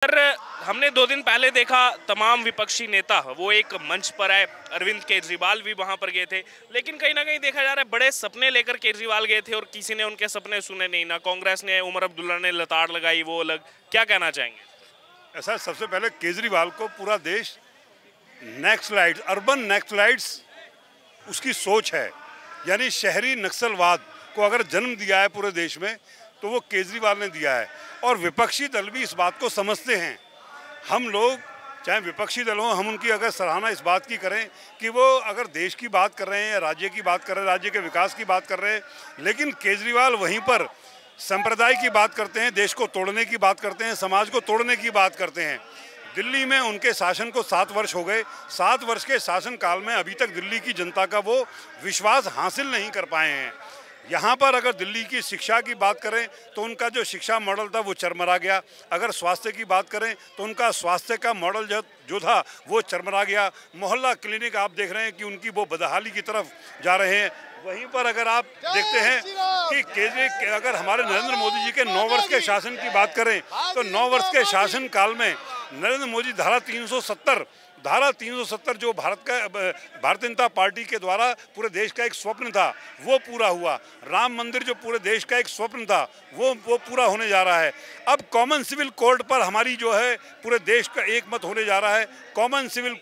Sir, हमने 2 दिन पहले देखा तमाम विपक्षी नेता वो एक मंच पर आए। अरविंद केजरीवाल भी वहां पर गए थे, लेकिन कहीं ना कहीं देखा जा रहा है बड़े सपने लेकर केजरीवाल गए थे और किसी ने उनके सपने सुने नहीं। ना कांग्रेस ने, उमर अब्दुल्ला ने लताड़ लगाई, वो अलग। क्या कहना चाहेंगे? ऐसा सबसे पहले केजरीवाल को पूरा देश नक्सलाइट्स, अर्बन नक्सलाइट्स उसकी सोच है, यानी शहरी नक्सलवाद को अगर जन्म दिया है पूरे देश में तो वो केजरीवाल ने दिया है। और विपक्षी दल भी इस बात को समझते हैं। हम लोग चाहे विपक्षी दल हों, हम उनकी अगर सराहना इस बात की करें कि वो अगर देश की बात कर रहे हैं या राज्य की बात कर रहे हैं, राज्य के विकास की बात कर रहे हैं, लेकिन केजरीवाल वहीं पर संप्रदाय की बात करते हैं, देश को तोड़ने की बात करते हैं, समाज को तोड़ने की बात करते हैं। दिल्ली में उनके शासन को 7 वर्ष हो गए। 7 वर्ष के शासन काल में अभी तक दिल्ली की जनता का वो विश्वास हासिल नहीं कर पाए हैं। यहाँ पर अगर दिल्ली की शिक्षा की बात करें तो उनका जो शिक्षा मॉडल था वो चरमरा गया। अगर स्वास्थ्य की बात करें तो उनका स्वास्थ्य का मॉडल जो था वो चरमरा गया। मोहल्ला क्लिनिक आप देख रहे हैं कि उनकी वो बदहाली की तरफ जा रहे हैं। वहीं पर अगर आप देखते हैं कि अगर हमारे नरेंद्र मोदी जी के 9 वर्ष के शासन की बात करें तो 9 वर्ष के शासन काल में नरेंद्र मोदी धारा 370 जो भारतीय जनता पार्टी के द्वारा पूरे देश का एक स्वप्न था वो पूरा हुआ। राम मंदिर जो पूरे देश का एक स्वप्न था वो पूरा होने जा रहा है। अब कॉमन सिविल कोड पर हमारी जो है पूरे देश का एक मत होने जा रहा है। कॉमन सिविल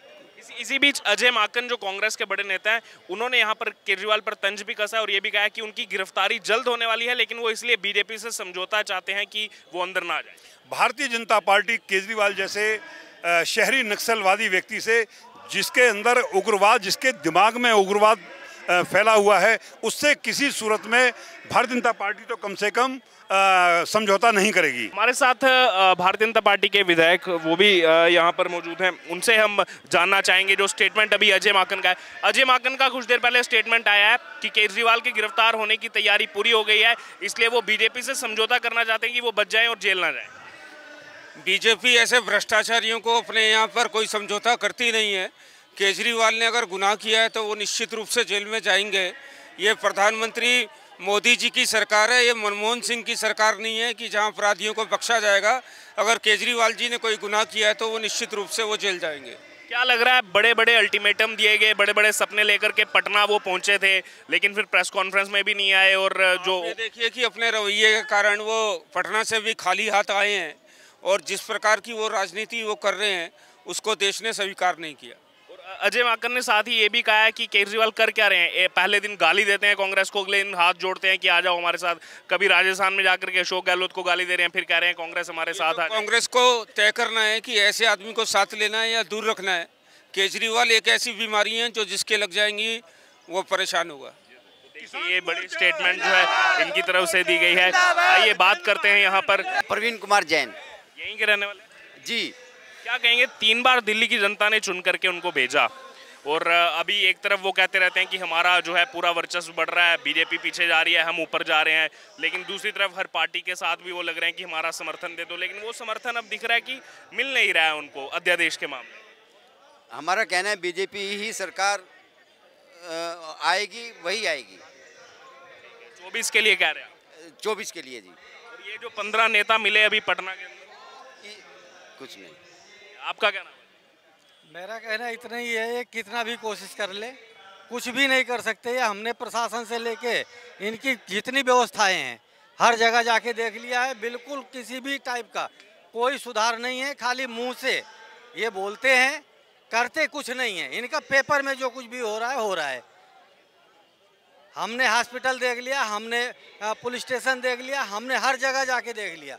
इसी बीच अजय माकन जो कांग्रेस के बड़े नेता हैं, उन्होंने यहाँ पर केजरीवाल पर तंज भी कसा और ये भी कहा है कि उनकी गिरफ्तारी जल्द होने वाली है, लेकिन वो इसलिए बीजेपी से समझौता चाहते हैं कि वो अंदर ना आ जाए। भारतीय जनता पार्टी केजरीवाल जैसे शहरी नक्सलवादी व्यक्ति से, जिसके अंदर उग्रवाद, जिसके दिमाग में उग्रवाद फैला हुआ है, उससे किसी सूरत में भारतीय जनता पार्टी तो कम से कम समझौता नहीं करेगी। हमारे साथ भारतीय जनता पार्टी के विधायक वो भी यहाँ पर मौजूद हैं। उनसे हम जानना चाहेंगे जो स्टेटमेंट अभी अजय माकन का है। अजय माकन का कुछ देर पहले स्टेटमेंट आया है कि केजरीवाल के गिरफ्तार होने की तैयारी पूरी हो गई है, इसलिए वो बीजेपी से समझौता करना चाहते हैं कि वो बच जाएं और जेल ना जाएं। बीजेपी ऐसे भ्रष्टाचारियों को अपने यहाँ पर कोई समझौता करती नहीं है। केजरीवाल ने अगर गुनाह किया है तो वो निश्चित रूप से जेल में जाएंगे। ये प्रधानमंत्री मोदी जी की सरकार है, ये मनमोहन सिंह की सरकार नहीं है कि जहाँ अपराधियों को बख्शा जाएगा। अगर केजरीवाल जी ने कोई गुनाह किया है तो वो निश्चित रूप से वो जेल जाएंगे। क्या लग रहा है, बड़े बड़े अल्टीमेटम दिए गए, बड़े बड़े सपने लेकर के पटना वो पहुंचे थे, लेकिन फिर प्रेस कॉन्फ्रेंस में भी नहीं आए और जो देखिए कि अपने रवैये के कारण वो पटना से भी खाली हाथ आए हैं और जिस प्रकार की वो राजनीति वो कर रहे हैं उसको देश ने स्वीकार नहीं किया। और अजय माकन ने साथ ही ये भी कहा है कि केजरीवाल कर क्या रहे हैं। पहले दिन गाली देते हैं कांग्रेस को, अगले दिन हाथ जोड़ते हैं कि आ जाओ हमारे साथ। कभी राजस्थान में जाकर के अशोक गहलोत को गाली दे रहे हैं, फिर कह रहे हैं कांग्रेस हमारे साथ है। कांग्रेस को तय करना है कि ऐसे आदमी को साथ लेना है या दूर रखना है। केजरीवाल एक ऐसी बीमारी है जो जिसके लग जाएंगी वो परेशान होगा। ये बड़ी स्टेटमेंट जो है इनकी तरफ से दी गई है। आइए बात करते हैं यहाँ पर। प्रवीण कुमार जैन यहीं के रहने वाले जी। क्या कहेंगे, 3 बार दिल्ली की जनता ने चुन करके उनको भेजा और अभी एक तरफ वो कहते रहते हैं कि हमारा जो है पूरा वर्चस्व बढ़ रहा है, बीजेपी पीछे जा रही है, हम ऊपर जा रहे हैं, लेकिन दूसरी तरफ हर पार्टी के साथ भी वो लग रहे हैं कि हमारा समर्थन दे दो, लेकिन वो समर्थन अब दिख रहा है कि मिल नहीं रहा है उनको अध्यादेश के मामले। हमारा कहना है बीजेपी ही सरकार आएगी, वही आएगी। 24 के लिए कह रहे हैं? 24 के लिए जी। और ये जो 15 नेता मिले अभी पटना के अंदर, कुछ नहीं। आपका क्या नाम है? मेरा कहना इतना ही है, कितना भी कोशिश कर ले कुछ भी नहीं कर सकते। हमने प्रशासन से लेके इनकी जितनी व्यवस्थाएं हैं हर जगह जाके देख लिया है, बिल्कुल किसी भी टाइप का कोई सुधार नहीं है। खाली मुंह से ये बोलते हैं, करते कुछ नहीं है। इनका पेपर में जो कुछ भी हो रहा है। हमने हॉस्पिटल देख लिया, हमने पुलिस स्टेशन देख लिया, हमने हर जगह जाके देख लिया,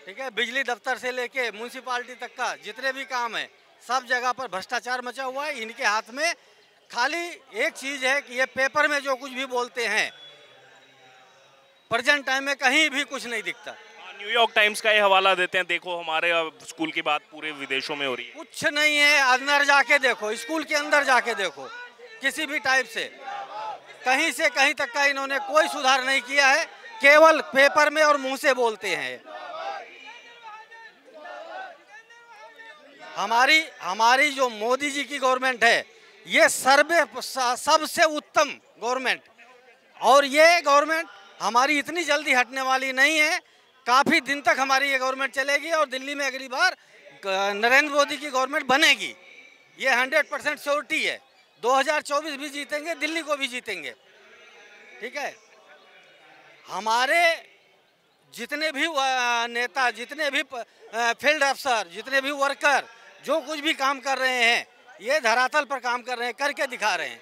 ठीक है। बिजली दफ्तर से लेके म्यूनसिपालिटी तक का जितने भी काम है सब जगह पर भ्रष्टाचार मचा हुआ है। इनके हाथ में खाली एक चीज है कि ये पेपर में जो कुछ भी बोलते हैं, प्रेजेंट टाइम में कहीं भी कुछ नहीं दिखता। न्यूयॉर्क टाइम्स का ये हवाला देते हैं, देखो हमारे स्कूल की बात पूरे विदेशों में हो रही है। कुछ नहीं है, अंदर जाके देखो, स्कूल के अंदर जाके देखो, किसी भी टाइप से कहीं से कहीं तक का इन्होंने कोई सुधार नहीं किया है। केवल पेपर में और मुंह से बोलते हैं। हमारी जो मोदी जी की गवर्नमेंट है ये सबसे उत्तम गवर्नमेंट, और ये गवर्नमेंट हमारी इतनी जल्दी हटने वाली नहीं है। काफ़ी दिन तक हमारी ये गवर्नमेंट चलेगी और दिल्ली में अगली बार नरेंद्र मोदी की गवर्नमेंट बनेगी, ये 100% श्योरिटी है। 2024 भी जीतेंगे, दिल्ली को भी जीतेंगे, ठीक है। हमारे जितने भी नेता, जितने भी फील्ड अफसर, जितने भी वर्कर जो कुछ भी काम कर रहे हैं, ये धरातल पर काम कर रहे हैं, करके दिखा रहे हैं।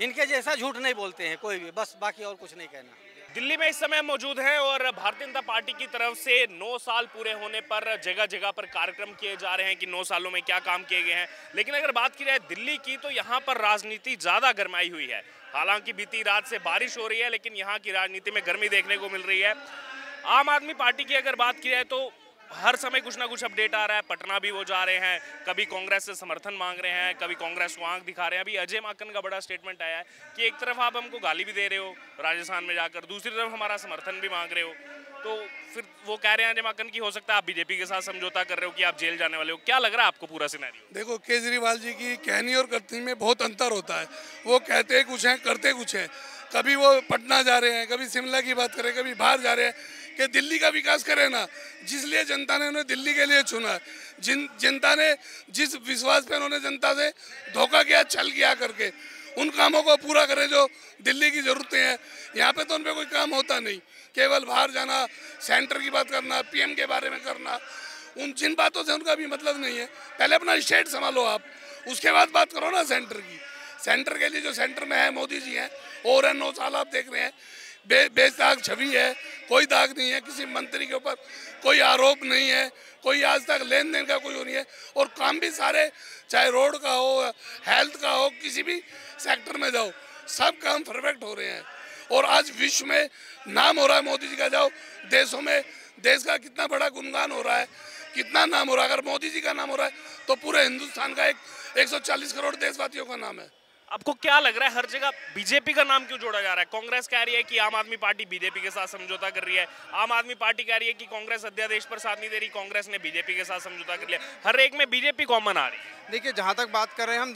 इनके जैसा झूठ नहीं बोलते हैं कोई भी, बस बाकी और कुछ नहीं कहना। दिल्ली में इस समय मौजूद हैं और भारतीय जनता पार्टी की तरफ से 9 साल पूरे होने पर जगह जगह पर कार्यक्रम किए जा रहे हैं कि 9 सालों में क्या काम किए गए हैं। लेकिन अगर बात की जाए दिल्ली की, तो यहाँ पर राजनीति ज़्यादा गरमाई हुई है। हालांकि बीती रात से बारिश हो रही है, लेकिन यहाँ की राजनीति में गर्मी देखने को मिल रही है। आम आदमी पार्टी की अगर बात की जाए तो हर समय कुछ ना कुछ अपडेट आ रहा है। पटना भी वो जा रहे हैं, कभी कांग्रेस से समर्थन मांग रहे हैं, कभी कांग्रेस को आंख दिखा रहे हैं। अभी अजय माकन का बड़ा स्टेटमेंट आया है कि एक तरफ आप हमको गाली भी दे रहे हो राजस्थान में जाकर, दूसरी तरफ हमारा समर्थन भी मांग रहे हो। तो फिर वो कह रहे हैं अजय माकन की, हो सकता है आप बीजेपी के साथ समझौता कर रहे हो कि आप जेल जाने वाले हो। क्या लग रहा है आपको पूरा सिनेरियो? देखो, केजरीवाल जी की कहनी और करनी में बहुत अंतर होता है। वो कहते कुछ हैं, करते कुछ हैं। कभी वो पटना जा रहे हैं, कभी शिमला की बात करें, कभी बाहर जा रहे हैं कि दिल्ली का विकास करें ना। जिसलिए जनता ने उन्हें दिल्ली के लिए चुना, जनता ने जिस विश्वास पे उन्होंने जनता से धोखा किया, छल किया करके, उन कामों को पूरा करें जो दिल्ली की ज़रूरतें हैं। यहाँ पे तो उन पर कोई काम होता नहीं, केवल बाहर जाना, सेंटर की बात करना, पीएम के बारे में करना, उन जिन बातों से उनका भी मतलब नहीं है। पहले अपना स्टेट संभालो आप, उसके बाद बात करो ना सेंटर की। सेंटर के लिए जो सेंटर में है मोदी जी हैं, और 9 साल आप देख रहे हैं, बेदाग छवि है, कोई दाग नहीं है, किसी मंत्री के ऊपर कोई आरोप नहीं है, कोई आज तक लेन देन का कोई नहीं है। और काम भी सारे, चाहे रोड का हो, हेल्थ का हो, किसी भी सेक्टर में जाओ, सब काम परफेक्ट हो रहे हैं। और आज विश्व में नाम हो रहा है मोदी जी का। जाओ देशों में, देश का कितना बड़ा गुणगान हो रहा है, कितना नाम हो रहा है। अगर मोदी जी का नाम हो रहा है तो पूरे हिंदुस्तान का 140 करोड़ देशवासियों का नाम है। आपको क्या लग रहा है हर जगह बीजेपी का नाम क्यों जोड़ा जा रहा है? कांग्रेस कह रही है कि आम आदमी पार्टी बीजेपी के साथ समझौता कर रही है, आम आदमी पार्टी कह रही है कि कांग्रेस अध्यादेश पर साथ नहीं दे रही, कांग्रेस ने बीजेपी के साथ समझौता कर लिया। हर एक में बीजेपी कॉमन आ रही है। देखिए, जहाँ तक बात कर रहे हैं हम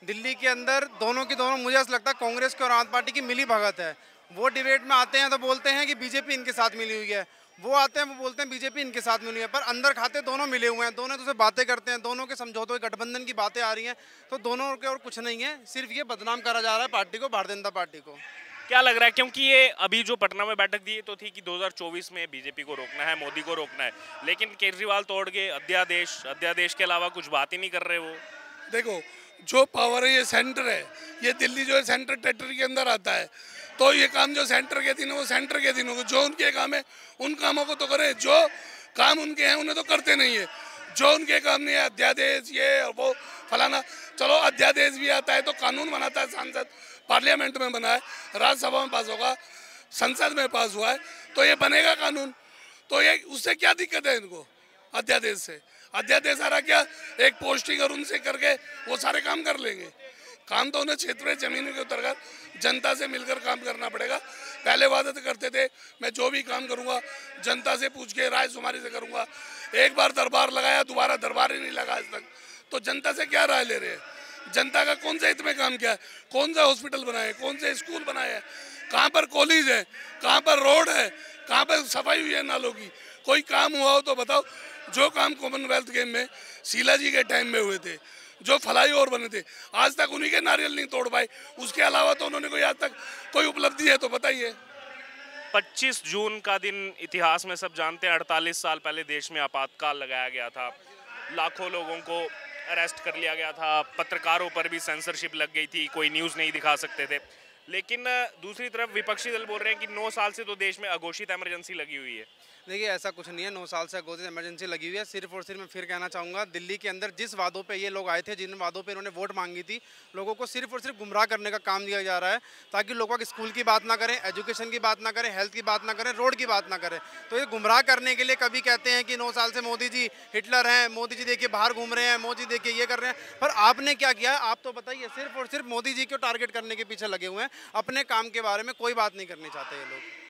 दिल्ली के अंदर दोनों की दोनों, मुझे ऐसा लगता है कांग्रेस की और आम पार्टी की मिली भगत है। वो डिबेट में आते हैं तो बोलते हैं कि बीजेपी इनके साथ मिली हुई है, वो आते हैं वो बोलते हैं बीजेपी इनके साथ मिली है, पर अंदर खाते दोनों मिले हुए हैं। दोनों तो बातें करते हैं, दोनों के समझौतों के गठबंधन की बातें आ रही हैं, तो दोनों के और कुछ नहीं है, सिर्फ ये बदनाम करा जा रहा है पार्टी को, भारतीय जनता पार्टी को। क्या लग रहा है, क्योंकि ये अभी जो पटना में बैठक दी तो थी कि 2024 में बीजेपी को रोकना है, मोदी को रोकना है, लेकिन केजरीवाल तोड़ के अध्यादेश के अलावा कुछ बात ही नहीं कर रहे वो। देखो, जो पावर है ये सेंटर है, ये दिल्ली जो है सेंटर टेरिटरी के अंदर आता है, तो ये काम जो सेंटर के दिन वो सेंटर के दिन होगा। जो उनके काम है उन कामों को तो करें, जो काम उनके हैं उन्हें तो करते नहीं है। जो उनके काम नहीं है, अध्यादेश ये और वो फलाना, चलो अध्यादेश भी आता है तो कानून बनाता है सांसद, पार्लियामेंट में बना है, राज्यसभा में पास होगा, संसद में पास हुआ है, तो ये बनेगा कानून। तो ये उससे क्या दिक्कत है इनको अध्यादेश से? अध्यादेश आ रहा क्या, एक पोस्टिंग और उनसे करके वो सारे काम कर लेंगे। काम तो उन्हें क्षेत्र में जमीन के उतर कर जनता से मिलकर काम करना पड़ेगा। पहले वादे तो करते थे मैं जो भी काम करूंगा जनता से पूछ के राय शुमारी से करूंगा। एक बार दरबार लगाया, दोबारा दरबार ही नहीं लगा आज तक। तो जनता से क्या राय ले रहे हैं? जनता का कौन से हित में काम किया है? कौन सा हॉस्पिटल बनाए, कौन से स्कूल बनाए हैं, कहाँ पर कॉलेज है, कहाँ पर रोड है, कहाँ पर सफाई हुई है नालों की? कोई काम हुआ हो तो बताओ। जो काम कॉमनवेल्थ गेम में शीला जी के टाइम में हुए थे, जो फ्लाईओवर बने थे, आज तक उन्हीं के नारियल नहीं तोड़ पाए। उसके अलावा तो उन्होंने कोई आज तक कोई उपलब्धि है तो बताइए। 25 जून का दिन इतिहास में सब जानते हैं। 48 साल पहले देश में आपातकाल लगाया गया था, लाखों लोगों को अरेस्ट कर लिया गया था, पत्रकारों पर भी सेंसरशिप लग गई थी, कोई न्यूज़ नहीं दिखा सकते थे। लेकिन दूसरी तरफ विपक्षी दल बोल रहे हैं कि 9 साल से तो देश में अघोषित इमरजेंसी लगी हुई है। देखिए, ऐसा कुछ नहीं है, 9 साल से अघोषित इमरजेंसी लगी हुई है। सिर्फ और सिर्फ मैं फिर कहना चाहूँगा, दिल्ली के अंदर जिस वादों पे ये लोग आए थे, जिन वादों पे इन्होंने वोट मांगी थी, लोगों को सिर्फ और सिर्फ गुमराह करने का काम दिया जा रहा है, ताकि लोगों की स्कूल की बात ना करें, एजुकेशन की बात ना करें, हेल्थ की बात ना करें, रोड की बात ना करें। तो ये गुमराह करने के लिए कभी कहते हैं कि 9 साल से मोदी जी हिटलर हैं, मोदी जी देखिए बाहर घूम रहे हैं, मोदी देखिए ये कर रहे हैं। पर आपने क्या किया है आप तो बताइए। सिर्फ और सिर्फ मोदी जी को टारगेट करने के पीछे लगे हुए हैं, अपने काम के बारे में कोई बात नहीं करनी चाहते ये लोग।